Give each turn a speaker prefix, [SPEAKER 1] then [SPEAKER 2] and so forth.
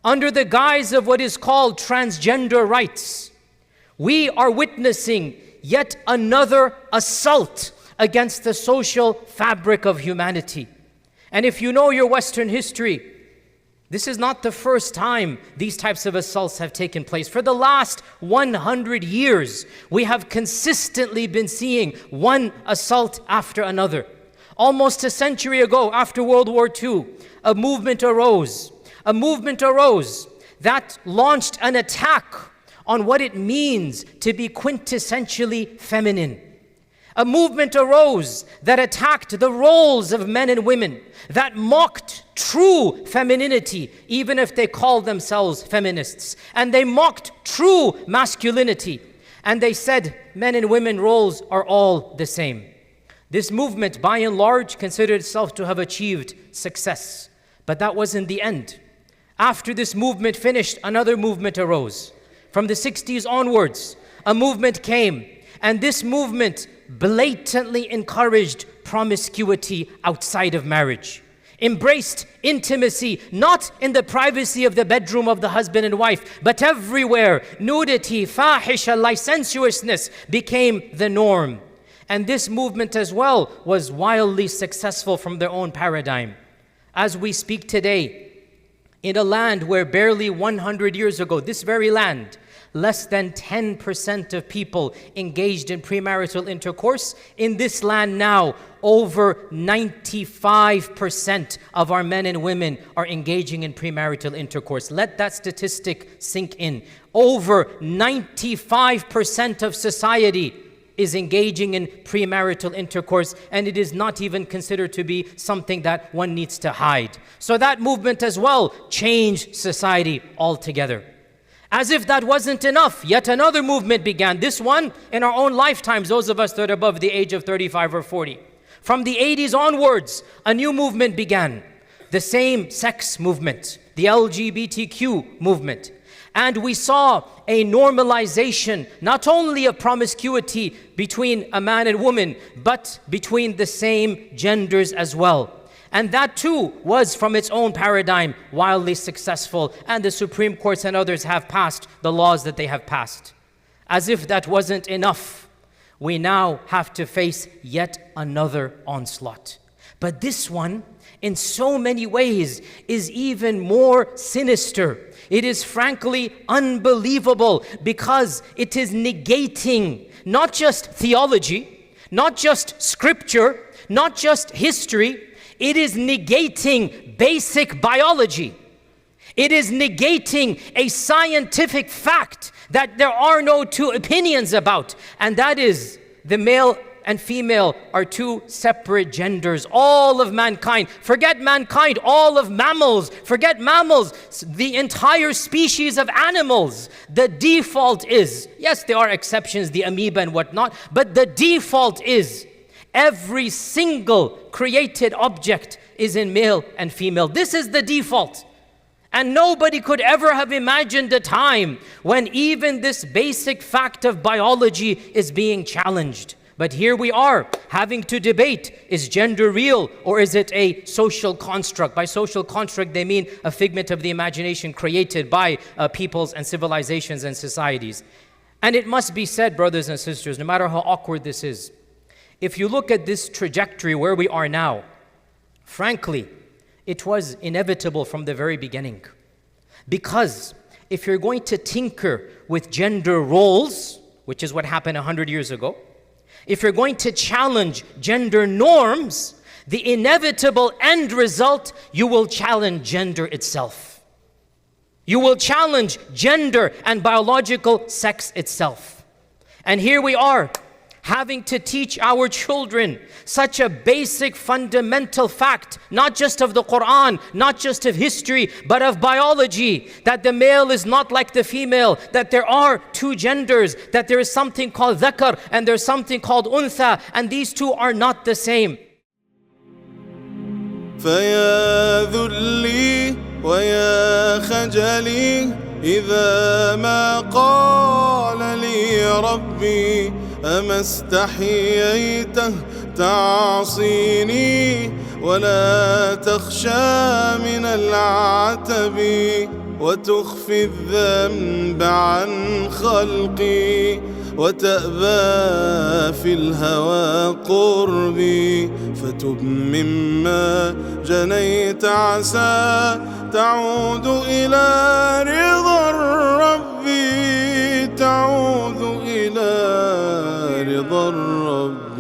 [SPEAKER 1] under the guise of what is called transgender rights, we are witnessing yet another assault against the social fabric of humanity. And if you know your Western history, this is not the first time these types of assaults have taken place. For the last 100 years, we have consistently been seeing one assault after another. Almost a century ago, after World War II, a movement arose that launched an attack on what it means to be quintessentially feminine. A movement arose that attacked the roles of men and women, that mocked true femininity, even if they called themselves feminists. And they mocked true masculinity. And they said men and women roles are all the same. This movement, by and large, considered itself to have achieved success. But that wasn't the end. After this movement finished, another movement arose. From the 60s onwards, a movement came. And this movement blatantly encouraged promiscuity outside of marriage, embraced intimacy, not in the privacy of the bedroom of the husband and wife, but everywhere. Nudity, fahisha, licentiousness became the norm. And this movement as well was wildly successful from their own paradigm. As we speak today, in a land where barely 100 years ago, this very land, less than 10% of people engaged in premarital intercourse. In this land now, over 95% of our men and women are engaging in premarital intercourse. Let that statistic sink in. Over 95% of society is engaging in premarital intercourse, and it is not even considered to be something that one needs to hide. So that movement as well changed society altogether. As if that wasn't enough, yet another movement began. This one in our own lifetimes, those of us that are above the age of 35 or 40. From the 80s onwards, a new movement began. The same-sex movement, the LGBTQ movement. And we saw a normalization, not only of promiscuity between a man and woman, but between the same genders as well. And that too was, from its own paradigm, wildly successful. And the Supreme Courts and others have passed the laws that they have passed. As if that wasn't enough, we now have to face yet another onslaught. But this one, in so many ways, is even more sinister. It is frankly unbelievable because it is negating not just theology, not just scripture, not just history. It is negating basic biology. It is negating a scientific fact that there are no two opinions about, and that is the male and female are two separate genders. All of mankind, forget mankind, all of mammals, forget mammals, the entire species of animals, the default is, yes, there are exceptions, the amoeba and whatnot, but the default is every single created object is in male and female. This is the default. And nobody could ever have imagined a time when even this basic fact of biology is being challenged. But here we are having to debate, is gender real or is it a social construct? By social construct, they mean a figment of the imagination created by peoples and civilizations and societies. And it must be said, brothers and sisters, no matter how awkward this is, if you look at this trajectory where we are now, frankly, it was inevitable from the very beginning. Because if you're going to tinker with gender roles, which is what happened 100 years ago, if you're going to challenge gender norms, the inevitable end result, you will challenge gender itself. You will challenge gender and biological sex itself. And here we are, having to teach our children such a basic fundamental fact, not just of the Quran, not just of history, but of biology, that the male is not like the female, that there are two genders, that there is something called dhakar and there's something called untha, and these two are not the same.
[SPEAKER 2] فيا ذلي ويا خجلي إذا ما قال لي ربي أما استحييته تعصيني ولا تخشى من العتب وتخفي الذنب عن خلقي وتأبى في الهوى قربي فتب مما جنيت عسى تعود إلى رضا الرب تعود إلى رضا الرب